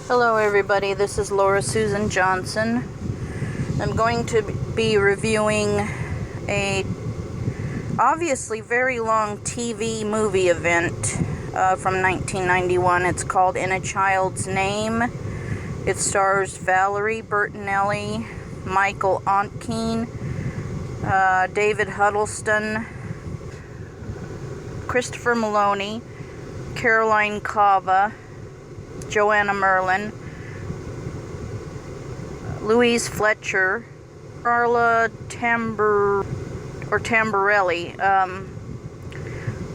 Hello everybody, this is Laura Susan Johnson. I'm going to be reviewing a obviously very long TV movie event from 1991. It's called In a Child's Name. It stars Valerie Bertinelli, Michael Ontkean, David Huddleston, Christopher Maloney, Caroline Cava, Joanna Merlin, Louise Fletcher, Carla Tamburelli.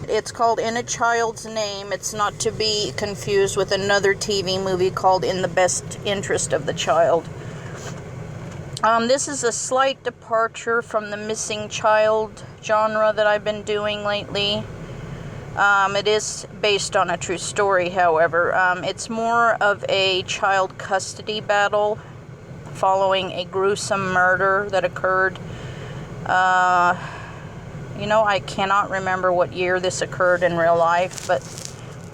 It's called In a Child's Name. It's not to be confused with another TV movie called In the Best Interest of the Child. This is a slight departure from the missing child genre that I've been doing lately. It is based on a true story, however. It's more of a child custody battle following a gruesome murder that occurred. I cannot remember what year this occurred in real life, but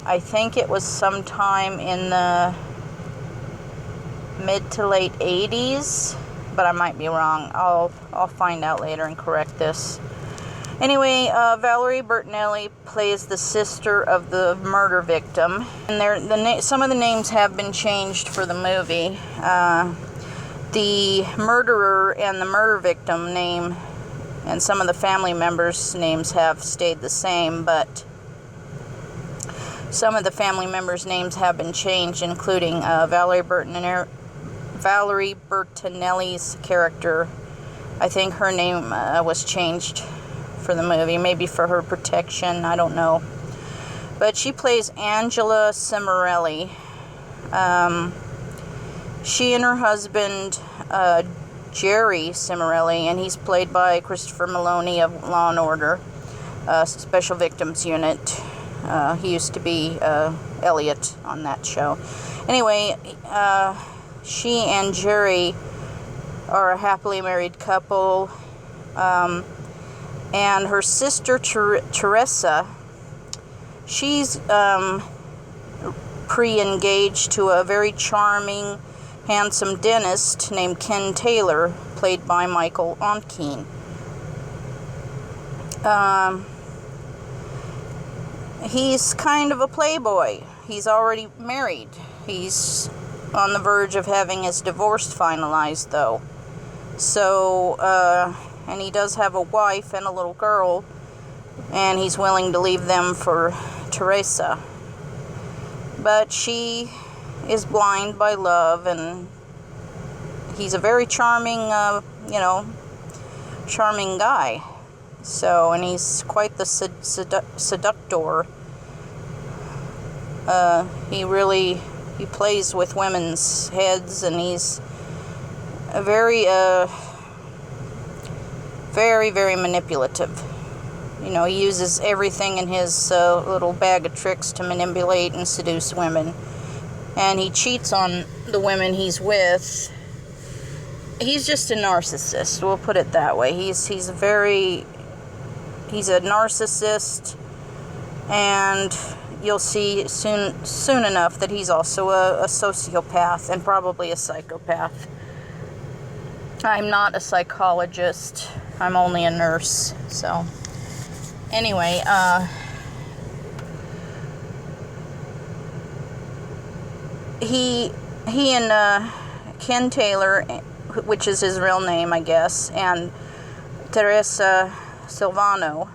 I think it was sometime in the mid to late 80s, but I might be wrong. I'll find out later and correct this. Anyway, Valerie Bertinelli plays the sister of the murder victim, and some of the names have been changed for the movie. The murderer and the murder victim name and some of the family members' names have stayed the same, but some of the family members' names have been changed, including Valerie Bertinelli's character. I think her name was changed for the movie, maybe for her protection, I don't know. But she plays Angela Cimarelli. She and her husband, Jerry Cimarelli, and he's played by Christopher Maloney of Law and Order, Special Victims Unit. He used to be Elliot on that show. Anyway, she and Jerry are a happily married couple. And her sister, Teresa, she's pre-engaged to a very charming, handsome dentist named Ken Taylor, played by Michael Ontkean. He's kind of a playboy. He's already married. He's on the verge of having his divorce finalized, though. So, and he does have a wife and a little girl, and he's willing to leave them for Teresa. But she is blind by love, and he's a very charming, charming guy. So, and he's quite the seductor. He plays with women's heads, and he's a very, very manipulative. He uses everything in his little bag of tricks to manipulate and seduce women. And he cheats on the women he's with. He's just a narcissist, we'll put it that way. He's a narcissist, and you'll see soon enough that he's also a sociopath and probably a psychopath. I'm not a psychologist. I'm only a nurse. So, anyway, he and Ken Taylor, which is his real name, I guess, and Teresa Silvano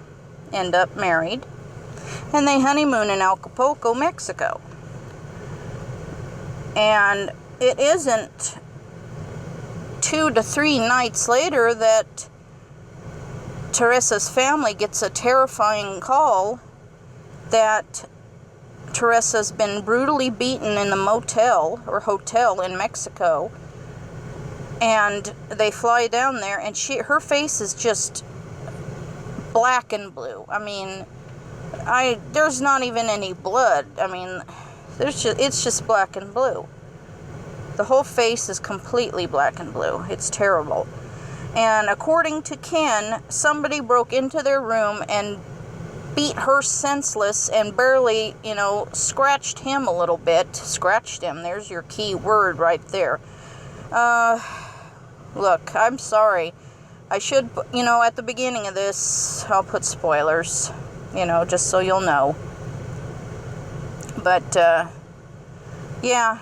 end up married, and they honeymoon in Acapulco, Mexico. And it isn't 2 to 3 nights later that Teresa's family gets a terrifying call that Teresa's been brutally beaten in the motel or hotel in Mexico. And they fly down there, and her face is just black and blue. I mean, there's not even any blood. I mean, it's just black and blue. The whole face is completely black and blue. It's terrible. And according to Ken, somebody broke into their room and beat her senseless and barely, you know, scratched him a little bit. Scratched him. There's your key word right there. Look, I'm sorry. I should, you know, at the beginning of this, I'll put spoilers, you know, just so you'll know. But, yeah,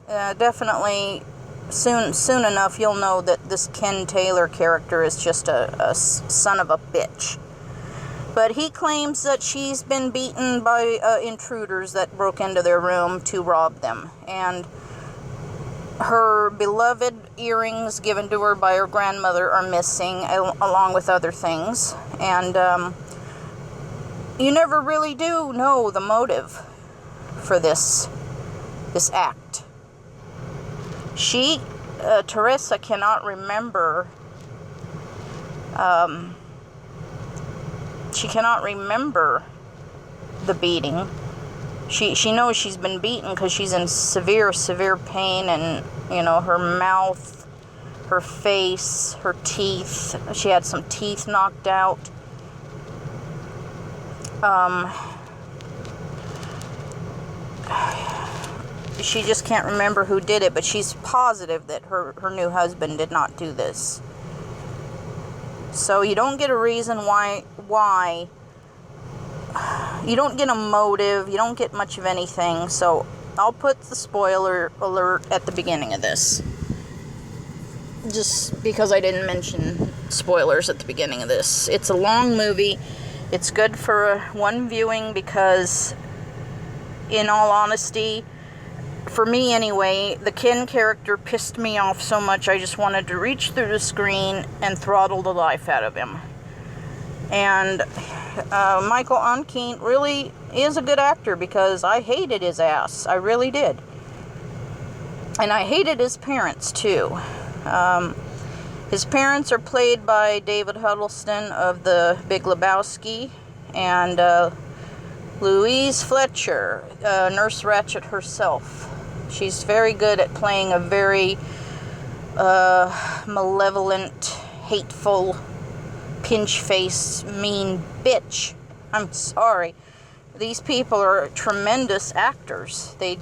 definitely soon enough you'll know that this Ken Taylor character is just a son of a bitch. But he claims that she's been beaten by intruders that broke into their room to rob them. And her beloved earrings given to her by her grandmother are missing, along with other things. And you never really do know the motive for this act. Teresa cannot remember. She cannot remember the beating. She knows she's been beaten because she's in severe pain, and, you know, her mouth, her face, her teeth. She had some teeth knocked out. She just can't remember who did it, but she's positive that her new husband did not do this. So you don't get a reason why. You don't get a motive. You don't get much of anything. So I'll put the spoiler alert at the beginning of this. Just because I didn't mention spoilers at the beginning of this. It's a long movie. It's good for one viewing because, in all honesty, for me anyway, the Ken character pissed me off so much I just wanted to reach through the screen and throttle the life out of him. And Michael Onkeen really is a good actor because I hated his ass. I really did. And I hated his parents too. His parents are played by David Huddleston of The Big Lebowski, and Louise Fletcher, Nurse Ratched herself. She's very good at playing a very malevolent, hateful, pinch-face, mean bitch. I'm sorry. These people are tremendous actors. They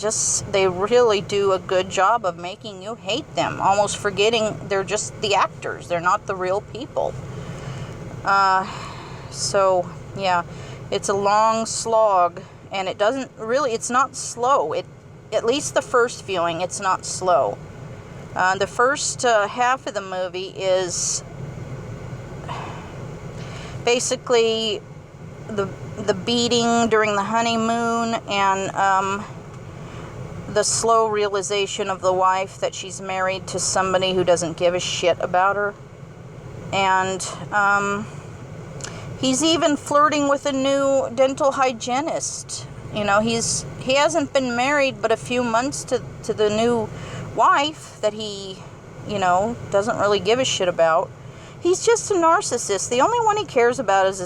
really do a good job of making you hate them, almost forgetting they're just the actors. They're not the real people. So, yeah, it's a long slog, and it's not slow. At least the first viewing, it's not slow. The first half of the movie is basically the beating during the honeymoon, and the slow realization of the wife that she's married to somebody who doesn't give a shit about her. And he's even flirting with a new dental hygienist. You know, he hasn't been married but a few months to the new wife that he, you know, doesn't really give a shit about. He's just a narcissist. The only one he cares about is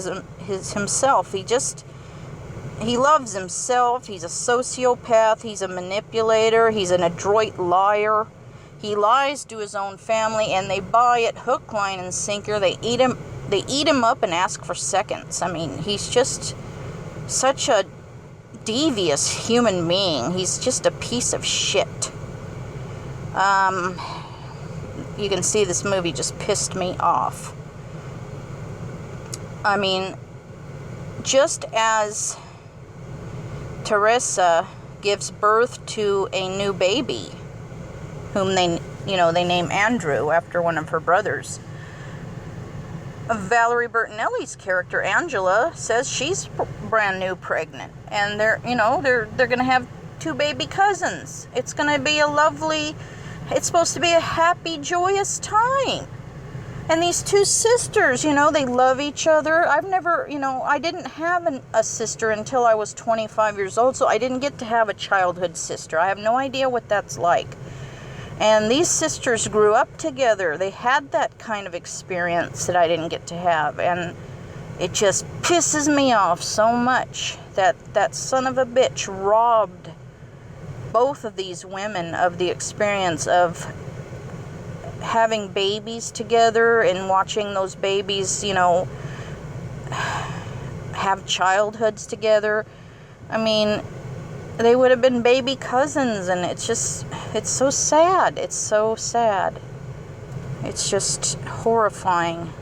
himself. He loves himself. He's a sociopath. He's a manipulator. He's an adroit liar. He lies to his own family, and they buy it hook, line, and sinker. They eat him up and ask for seconds. I mean, he's just such a devious human being. He's just a piece of shit. You can see this movie just pissed me off. I mean, just as Teresa gives birth to a new baby, whom they name Andrew after one of her brothers, Valerie Bertinelli's character Angela says she's brand new pregnant, and they're going to have two baby cousins. It's going to be it's supposed to be a happy, joyous time. And these two sisters, they love each other. I didn't have a sister until I was 25 years old, so I didn't get to have a childhood sister. I have no idea what that's like. And these sisters grew up together. They had that kind of experience that I didn't get to have. And it just pisses me off so much that that son of a bitch robbed both of these women of the experience of having babies together and watching those babies, have childhoods together. I mean, they would have been baby cousins, and it's so sad. It's so sad. It's just horrifying.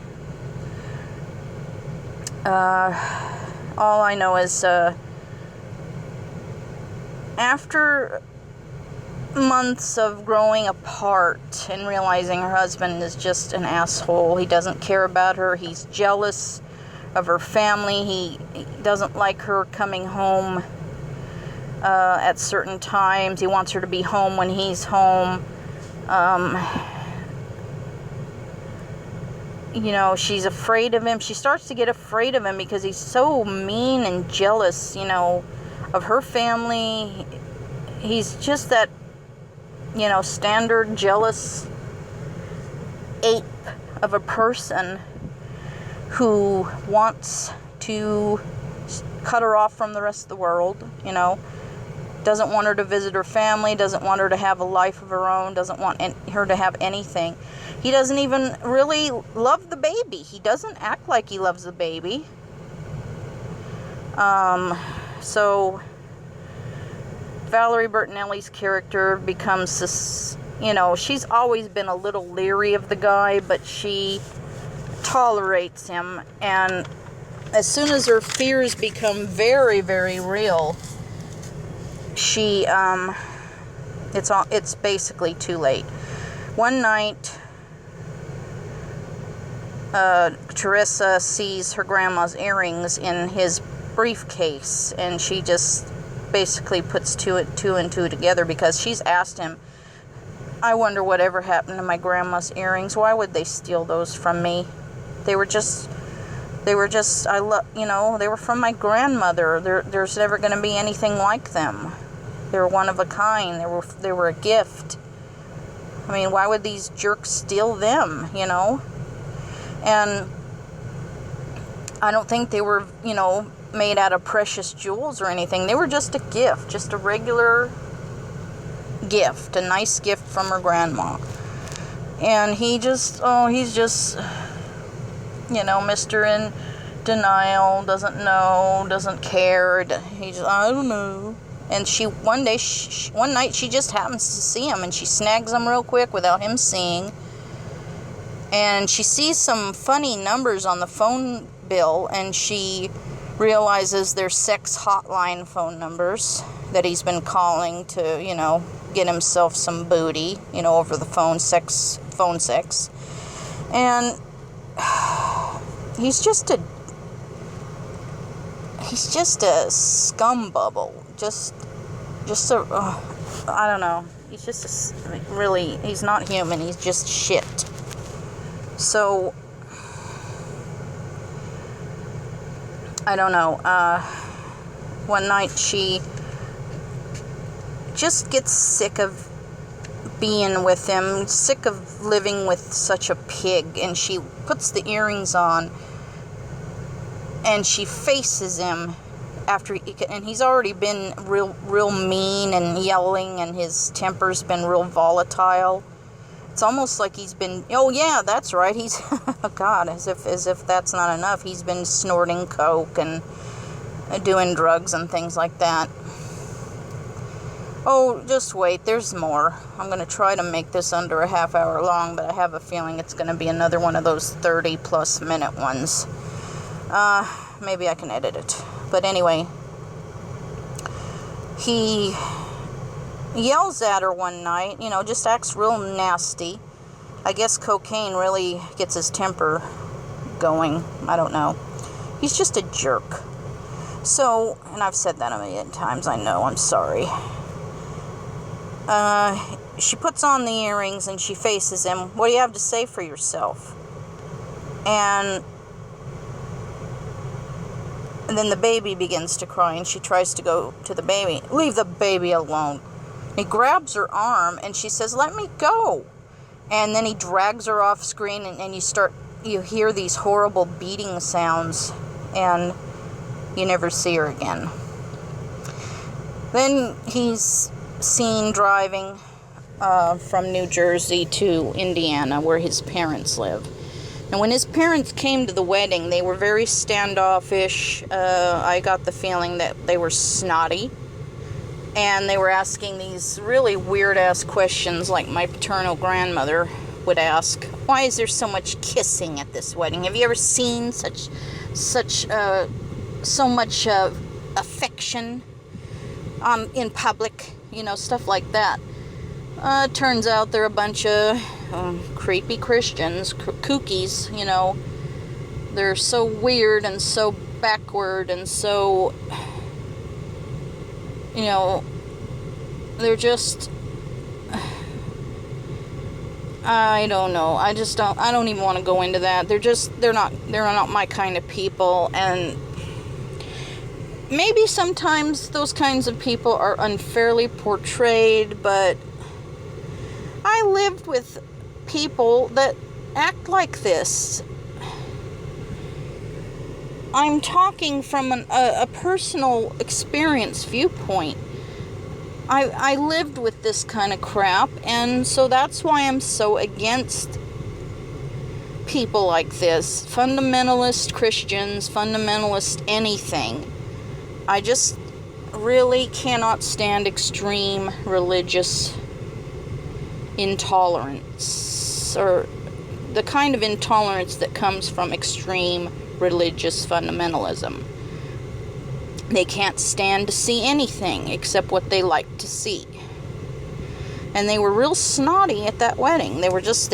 All I know is, after months of growing apart and realizing her husband is just an asshole, he doesn't care about her, he's jealous of her family, he doesn't like her coming home at certain times, he wants her to be home when he's home. You know, she's afraid of him. She starts to get afraid of him because he's so mean and jealous, you know, of her family. He's just that, you know, standard jealous ape of a person who wants to cut her off from the rest of the world, you know. Doesn't want her to visit her family, doesn't want her to have a life of her own, doesn't want her to have anything. He doesn't even really love the baby. He doesn't act like he loves the baby. So Valerie Bertinelli's character becomes this, you know, she's always been a little leery of the guy, but she tolerates him. And as soon as her fears become very, very real, she, it's basically too late. One night, Teresa sees her grandma's earrings in his briefcase, and she just basically puts two and two together, because she's asked him, I wonder whatever happened to my grandma's earrings. Why would they steal those from me? They were just, you know, they were from my grandmother. There's never going to be anything like them. They were one of a kind. They were a gift. I mean, why would these jerks steal them, you know? And I don't think they were, you know, made out of precious jewels or anything. They were just a gift, just a regular gift, a nice gift from her grandma. And he's just, you know, Mr. in denial, doesn't know, doesn't care. He just, I don't know. And one night she just happens to see him, and she snags him real quick without him seeing. And she sees some funny numbers on the phone bill, and she realizes they're sex hotline phone numbers that he's been calling to, you know, get himself some booty, you know, over the phone sex. And he's just a scum bubble. Just I don't know. He's just he's not human. He's just shit. So, I don't know. One night she just gets sick of being with him, sick of living with such a pig, and she puts the earrings on, and she faces him and he's already been real mean and yelling, and his temper's been real volatile. It's almost like he's been, oh yeah, that's right, he's, God, as if that's not enough, he's been snorting coke and doing drugs and things like that. Oh, just wait, there's more. I'm going to try to make this under a half hour long, but I have a feeling it's going to be another one of those 30-plus minute ones. Maybe I can edit it. But anyway, he yells at her one night, you know, just acts real nasty. I guess cocaine really gets his temper going. I don't know. He's just a jerk. So, and I've said that a million times, I know, I'm sorry. She puts on the earrings and she faces him. What do you have to say for yourself? And then the baby begins to cry, and she tries to go to the baby. Leave the baby alone. He grabs her arm, and she says, let me go. And then he drags her off screen, and you hear these horrible beating sounds, and you never see her again. Then he's seen driving from New Jersey to Indiana, where his parents live. And when his parents came to the wedding, they were very standoffish. I got the feeling that they were snotty. And they were asking these really weird-ass questions like my paternal grandmother would ask. Why is there so much kissing at this wedding? Have you ever seen so much affection in public? You know, stuff like that. Turns out they're a bunch of creepy Christians, kookies, you know. They're so weird and so backward and so, you know, they're just, I don't know. I don't even want to go into that. They're not my kind of people, and maybe sometimes those kinds of people are unfairly portrayed, but I lived with people that act like this. I'm talking from a personal experience viewpoint. I lived with this kind of crap, and so that's why I'm so against people like this. Fundamentalist Christians, fundamentalist anything. I just really cannot stand extreme religious intolerance, or the kind of intolerance that comes from extreme religious fundamentalism. They can't stand to see anything except what they like to see. And they were real snotty at that wedding. They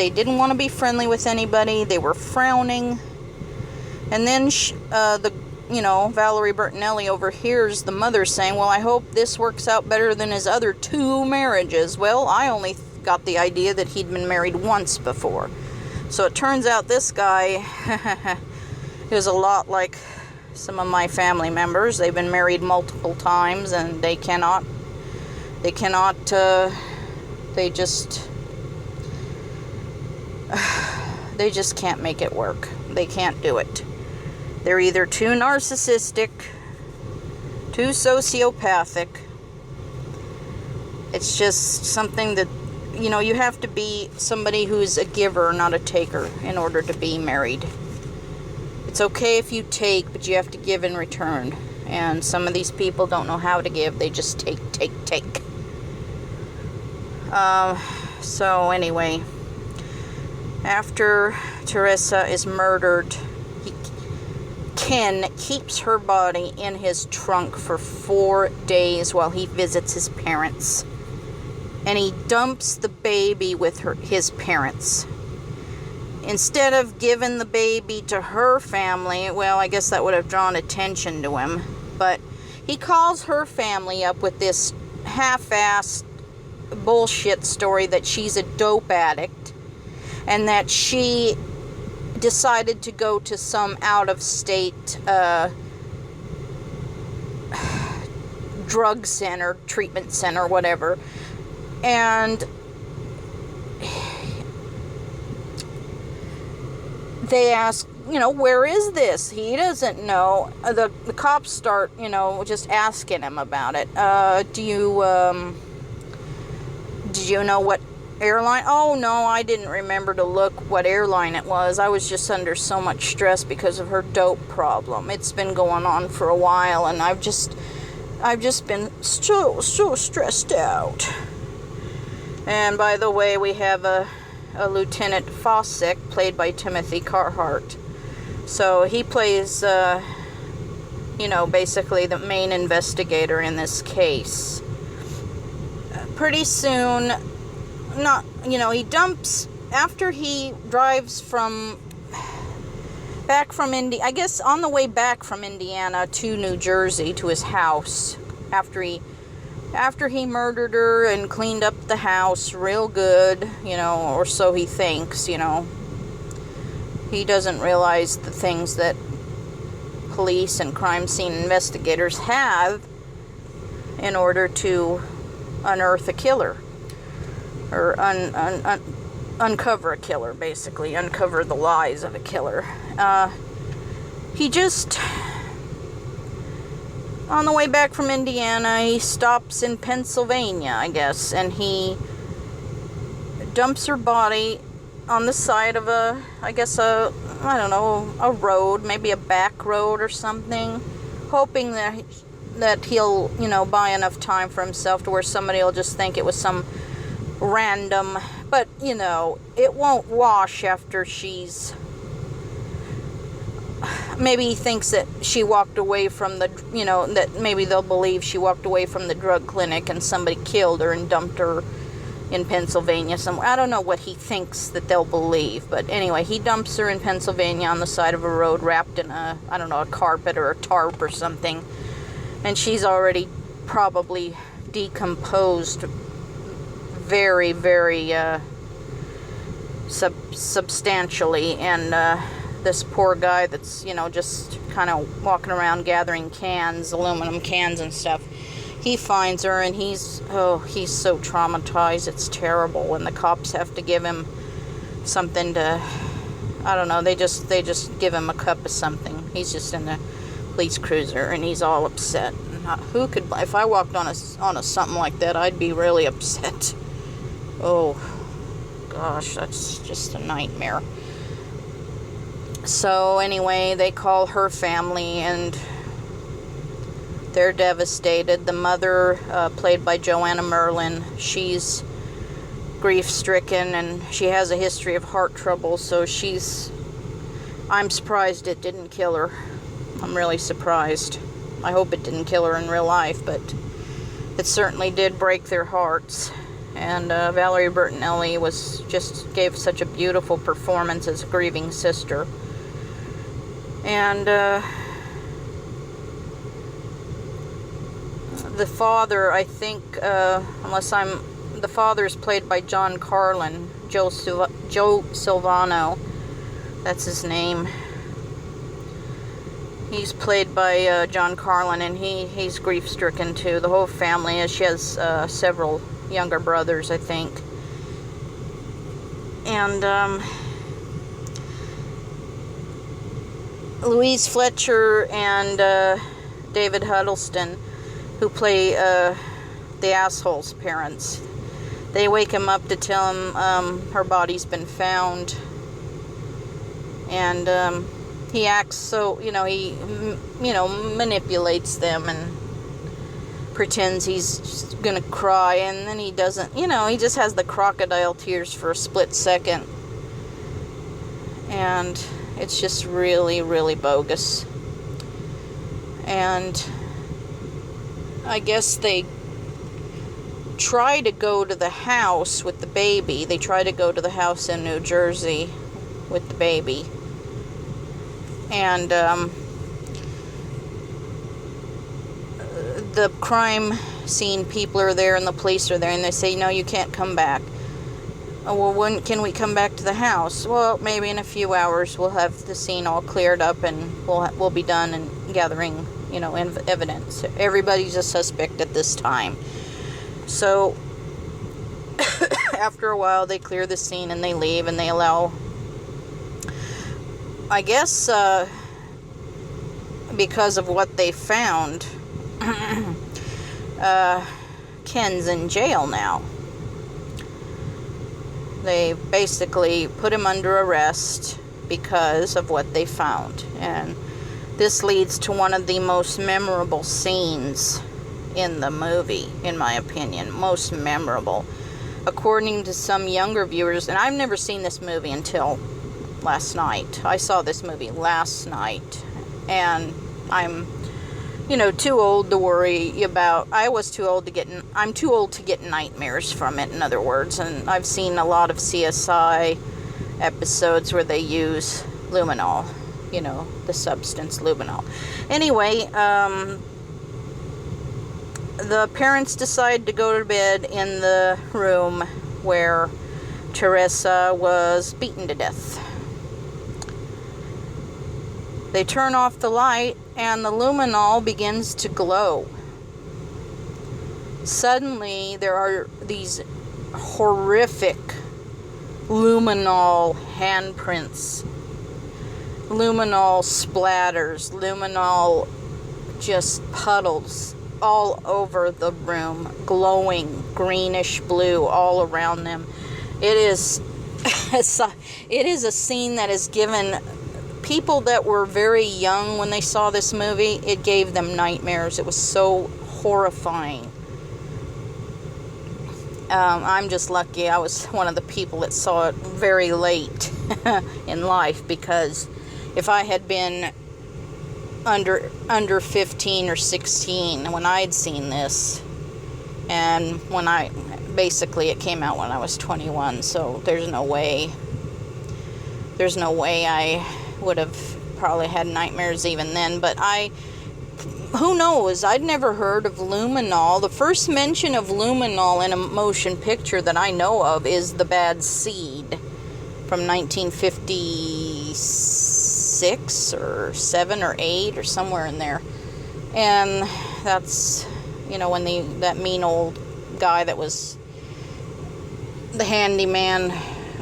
didn't want to be friendly with anybody. They were frowning. And then Valerie Bertinelli overhears the mother saying, well, I hope this works out better than his other 2 marriages. Well, I only got the idea that he'd been married once before. So it turns out this guy is a lot like some of my family members. They've been married multiple times, and they just can't make it work. They can't do it. They're either too narcissistic, too sociopathic. It's just something that, you know, you have to be somebody who's a giver, not a taker, in order to be married. It's okay if you take, but you have to give in return. And some of these people don't know how to give. They just take. So anyway, after Teresa is murdered, Ken keeps her body in his trunk for 4 days while he visits his parents. And he dumps the baby with his parents. Instead of giving the baby to her family, well, I guess that would have drawn attention to him. But he calls her family up with this half-assed bullshit story that she's a dope addict and that she decided to go to some out-of-state drug center, treatment center, whatever. And they ask, where is this? He doesn't know. The cops start, just asking him about it. Did you know what airline? Oh, no, I didn't remember to look what airline it was. I was just under so much stress because of her dope problem. It's been going on for a while, and I've just been so stressed out. And by the way, we have a Lieutenant Fossick, played by Timothy Carhart. So he plays, basically the main investigator in this case. Pretty soon, he dumps, after he drives back from I guess on the way back from Indiana to New Jersey to his house, after he murdered her and cleaned up the house real good, or so he thinks, He doesn't realize the things that police and crime scene investigators have in order to unearth a killer. Or uncover a killer, basically. Uncover the lies of a killer. He just... On the way back from Indiana, he stops in Pennsylvania, I guess, and he dumps her body on the side of a, I guess a, I don't know, a road, maybe a back road or something, hoping that he'll, you know, buy enough time for himself to where somebody will just think it was some random, but, you know, it won't wash after she's, maybe he thinks that she walked away from the, you know, that maybe they'll believe she walked away from the drug clinic and somebody killed her and dumped her in Pennsylvania somewhere. I don't know what he thinks that they'll believe, but anyway, he dumps her in Pennsylvania on the side of a road wrapped in a, I don't know, a carpet or a tarp or something, and she's already probably decomposed very, very substantially, and this poor guy that's, you know, just kind of walking around gathering cans, aluminum cans and stuff, he finds her, and he's so traumatized, it's terrible, and the cops have to give him something to, I don't know, they just give him a cup of something. He's just in the police cruiser, and he's all upset. Who could, if I walked on a something like that, I'd be really upset. Oh, gosh, that's just a nightmare. So anyway, they call her family, and they're devastated. The mother, played by Joanna Merlin, she's grief-stricken, and she has a history of heart trouble, so I'm surprised it didn't kill her. I'm really surprised. I hope it didn't kill her in real life, but it certainly did break their hearts. And Valerie Bertinelli gave such a beautiful performance as a grieving sister. And the father, I think, the father is played by John Carlin, Joe Silvano, that's his name. He's played by John Carlin, and he's grief-stricken too. The whole family is. She has several younger brothers, I think. And Louise Fletcher and David Huddleston, who play the asshole's parents. They wake him up to tell him her body's been found. And he acts so, he manipulates them and pretends he's just gonna cry, and then he doesn't, he just has the crocodile tears for a split second. And it's just really, really bogus. And I guess they try to go to the house with the baby. They try to go to the house in New Jersey with the baby. And the crime scene people are there and the police are there, and they say, no, you can't come back. Oh, well, when can we come back to the house? Well, maybe in a few hours we'll have the scene all cleared up and we'll be done and gathering, evidence. Everybody's a suspect at this time. So after a while they clear the scene and they leave, and they allow, I guess, because of what they found, Ken's in jail now. They basically put him under arrest because of what they found. And this leads to one of the most memorable scenes in the movie, in my opinion. Most memorable. According to some younger viewers, and I've never seen this movie until last night. I saw this movie last night, and I'm too old to worry about. I'm too old to get nightmares from it, in other words. And I've seen a lot of CSI episodes where they use Luminol, the substance Luminol. Anyway, the parents decide to go to bed in the room where Teresa was beaten to death. They turn off the light, and the luminol begins to glow. Suddenly, there are these horrific luminol handprints, luminol splatters, luminol just puddles all over the room, glowing greenish blue all around them. It is It is a scene that is given people that were very young when they saw this movie, it gave them nightmares. It was so horrifying. I'm just lucky I was one of the people that saw it very late in life, because if I had been under 15 or 16 when I'd seen this, and basically it came out when I was 21, so there's no way I would have probably had nightmares even then. But who knows, I'd never heard of Luminol. The first mention of Luminol in a motion picture that I know of is The Bad Seed from 1956 or 7 or 8 or somewhere in there. And that's, when that mean old guy that was the handyman,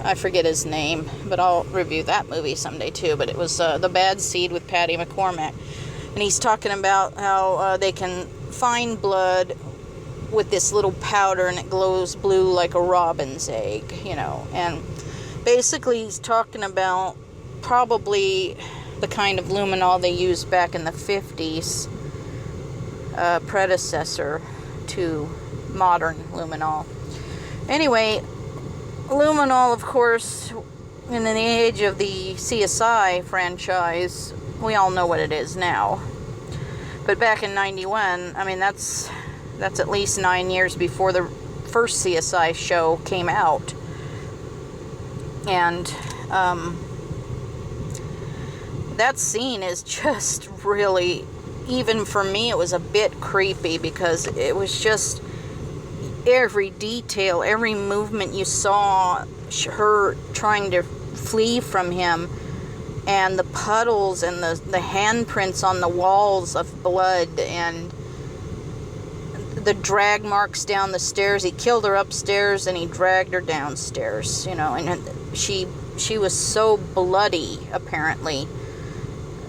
I forget his name, but I'll review that movie someday too. But it was The Bad Seed with Patty McCormack. And he's talking about how they can find blood with this little powder, and it glows blue like a robin's egg, And basically he's talking about probably the kind of luminol they used back in the 50s, predecessor to modern luminol. Anyway, luminol, of course, in the age of the CSI franchise, we all know what it is now. But back in 91, that's at least 9 years before the first CSI show came out. And that scene is just really, even for me, it was a bit creepy, because it was just every detail, every movement you saw, her trying to flee from him, and the puddles and the handprints on the walls of blood, and the drag marks down the stairs. He killed her upstairs and he dragged her downstairs, and she was so bloody, apparently,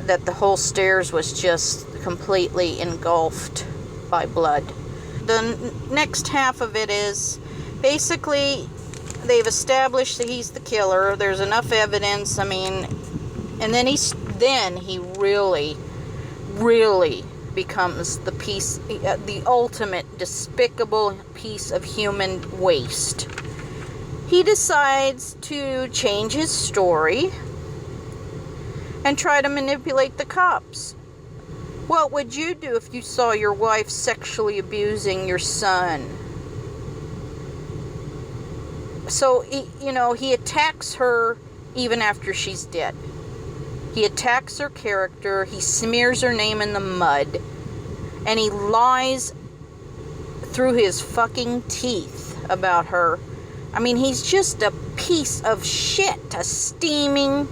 that the whole stairs was just completely engulfed by blood. The next half of it is basically they've established that he's the killer. There's enough evidence. And then he really, really becomes the ultimate despicable piece of human waste. He decides to change his story and try to manipulate the cops. What would you do if you saw your wife sexually abusing your son? So, he attacks her even after she's dead. He attacks her character, he smears her name in the mud, and he lies through his fucking teeth about her. He's just a piece of shit, a steaming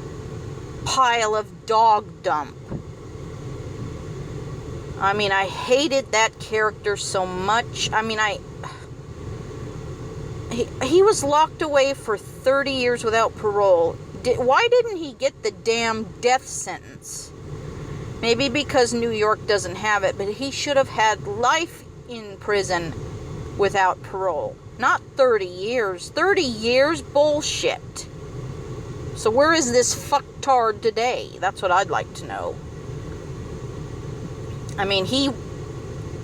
pile of dog dump. I hated that character so much. He was locked away for 30 years without parole. Why didn't he get the damn death sentence? Maybe because New York doesn't have it, but he should have had life in prison without parole. Not 30 years. 30 years? Bullshit. So where is this fucktard today? That's what I'd like to know.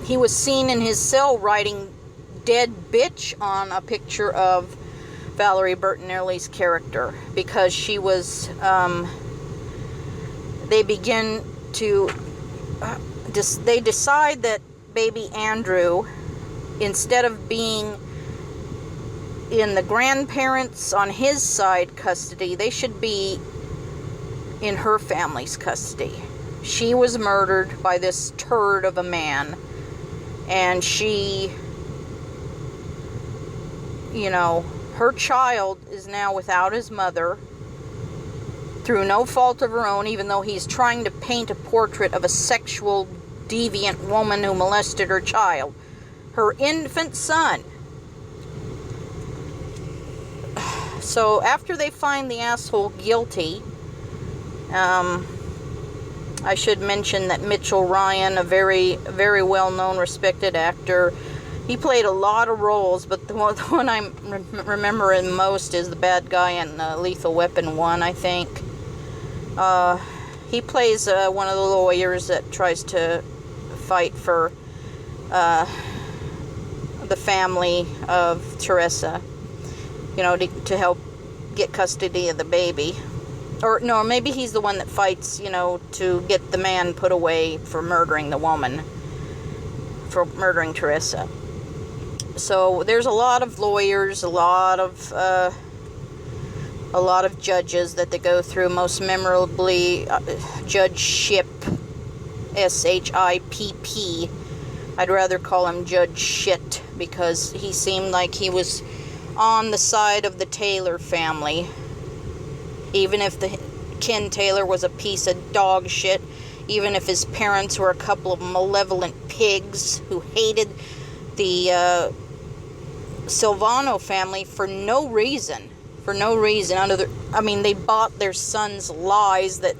He was seen in his cell writing "dead bitch" on a picture of Valerie Bertinelli's character, because she was, they decide that baby Andrew, instead of being in the grandparents on his side custody, they should be in her family's custody. She was murdered by this turd of a man, and she, her child is now without his mother through no fault of her own, even though he's trying to paint a portrait of a sexual deviant woman who molested her child, her infant son. So after they find the asshole guilty, I should mention that Mitchell Ryan, a very, very well-known, respected actor, He played a lot of roles, but the one I'm remembering most is the bad guy in Lethal Weapon 1, I think. He plays one of the lawyers that tries to fight for the family of Teresa, you know, to help get custody of the baby. Or, no, maybe he's the one that fights, you know, to get the man put away for murdering the woman, for murdering Teresa. So there's a lot of lawyers, a lot of judges that they go through. Most memorably, Judge Shipp, S-H-I-P-P. I'd rather call him Judge Shit, because he seemed like he was on the side of the Taylor family. Even if the Ken Taylor was a piece of dog shit, even if his parents were a couple of malevolent pigs who hated the Silvano family for no reason. For no reason. I mean, they bought their son's lies that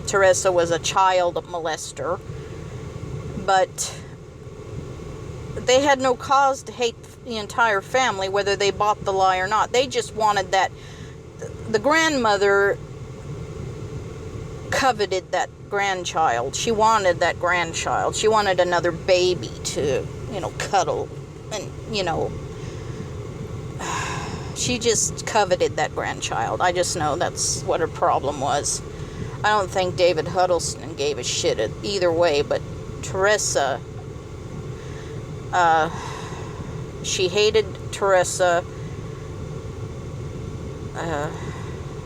Teresa was a child molester. But they had no cause to hate the entire family, whether they bought the lie or not. They just wanted that. The grandmother coveted that grandchild. She wanted that grandchild. She wanted another baby to, you know, cuddle. And, you know, she just coveted that grandchild. I just know that's what her problem was. I don't think David Huddleston gave a shit either way, but Teresa, she hated Teresa.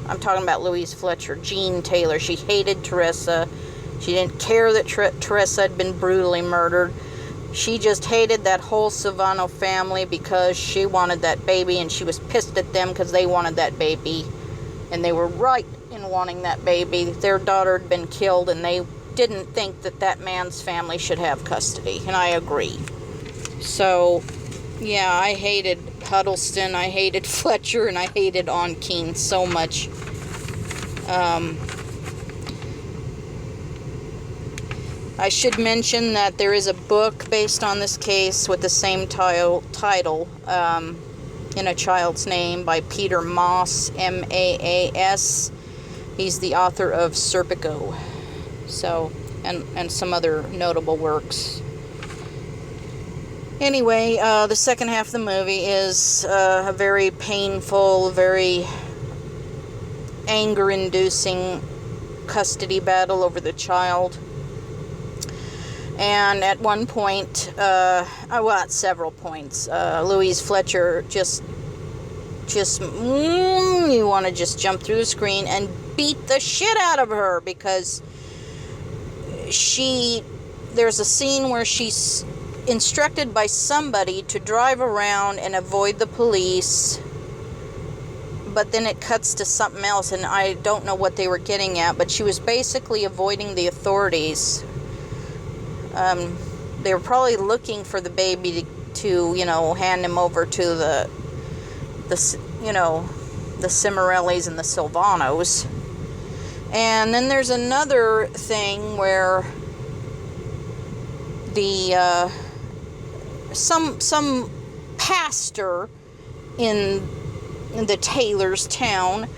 I'm talking about Louise Fletcher, Jean Taylor. She hated Teresa. She didn't care that Teresa had been brutally murdered. She just hated that whole Silvano family because she wanted that baby, and she was pissed at them because they wanted that baby. And they were right in wanting that baby. Their daughter had been killed, and they didn't think that that man's family should have custody. And I agree. So, yeah, I hated Huddleston, I hated Fletcher, and I hated Onkeen so much. I should mention that there is a book based on this case with the same title, In a Child's Name, by Peter Maas, M-A-A-S. He's the author of Serpico. So, and some other notable works. Anyway, the second half of the movie is a very painful, very anger-inducing custody battle over the child. And at one point, at several points, Louise Fletcher just you want to just jump through the screen and beat the shit out of her, because there's a scene where she's instructed by somebody to drive around and avoid the police, but then it cuts to something else, and I don't know what they were getting at, but she was basically avoiding the authorities. They were probably looking for the baby to you know, hand him over to the Cimarellis and the Silvanos. And then there's another thing where the some pastor in the Taylor's town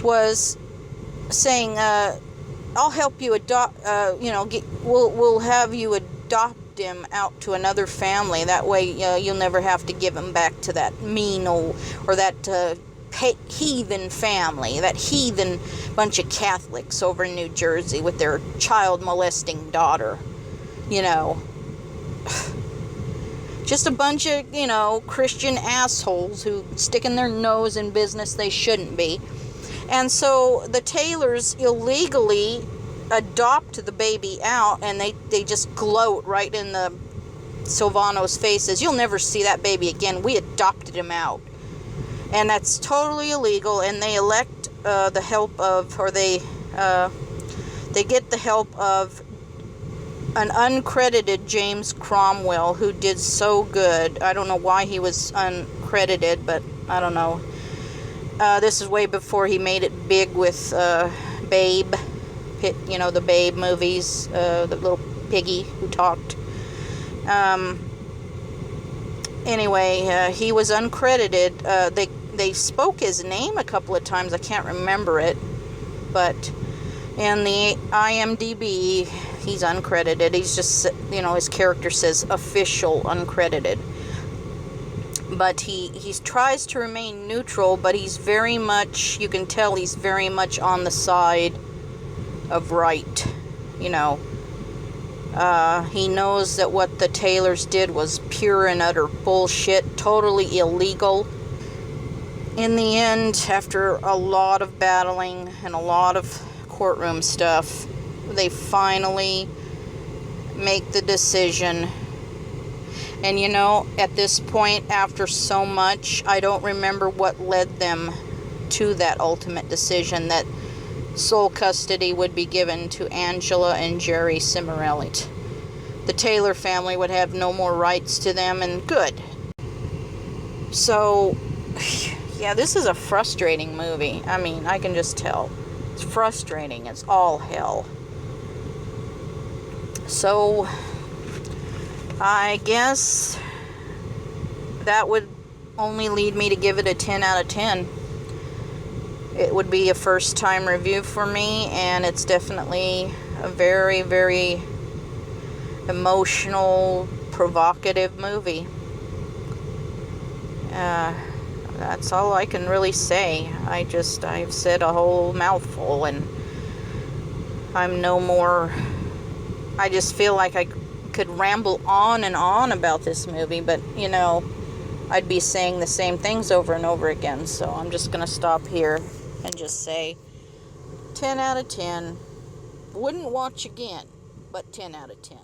was saying, I'll help you adopt, we'll have you adopt him out to another family. That way you'll never have to give him back to that mean or that heathen family, that heathen bunch of Catholics over in New Jersey with their child molesting daughter. You know, just a bunch of, Christian assholes who sticking their nose in business they shouldn't be. And so the Taylors illegally adopt the baby out, and they just gloat right in the Silvanos' faces. You'll never see that baby again. We adopted him out. And that's totally illegal, and they elect the help of, or they get the help of an uncredited James Cromwell, who did so good. I don't know why he was uncredited, but I don't know. This is way before he made it big with Babe, the Babe movies, the little piggy who talked. Anyway, he was uncredited. They spoke his name a couple of times. I can't remember it, but in the IMDb, he's uncredited. He's just, his character says official uncredited. But he tries to remain neutral, but he's very much, you can tell he's very much on the side of right, He knows that what the Taylors did was pure and utter bullshit, totally illegal. In the end, after a lot of battling and a lot of courtroom stuff, they finally make the decision. And at this point, after so much, I don't remember what led them to that ultimate decision that sole custody would be given to Angela and Jerry Cimarelli. The Taylor family would have no more rights to them, and good. So, yeah, this is a frustrating movie. I mean, I can just tell. It's frustrating. It's all hell. So, I guess that would only lead me to give it a 10 out of 10. It would be a first-time review for me, and it's definitely a very, very emotional, provocative movie. That's all I can really say. I've said a whole mouthful, and I'm no more. I just feel like I could ramble on and on about this movie, but I'd be saying the same things over and over again, so I'm just gonna stop here and just say 10 out of 10. Wouldn't watch again, but 10 out of 10.